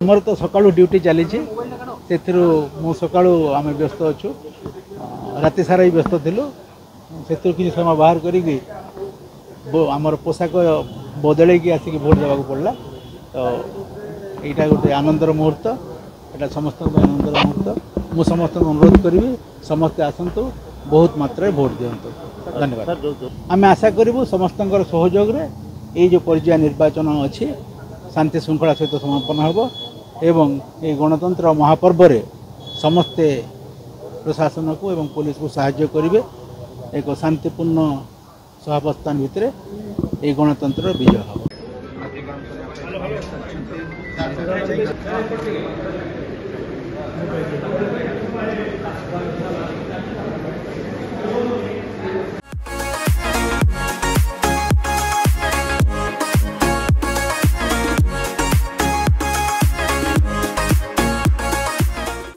मोर तो सका ड्यूटी चली से सका आम व्यस्त अच्छु राति सारा ही व्यस्त थिलु से किसी समय बाहर करी आमर पोशाक बदल आसिक भोट देवा पड़ा तो यहाँ गोटे आनंदर मुहूर्त यहाँ समस्त आनंदर मुहूर्त मु समस्त अनुरोध करी समस्ते आसतु बहुत मात्रा भोट दिंतु। धन्यवाद। आम आशा करूँ समस्त सहयोग ये जो पर्याय निर्वाचन अच्छी शांति श्रृंखला सहित समापन होब एवं ये गणतंत्र महापर्व समस्ते प्रशासन को एवं पुलिस को साहाय्य करेंगे एक शांतिपूर्ण सहाबस्तान भितर ये गणतंत्र विजय हो।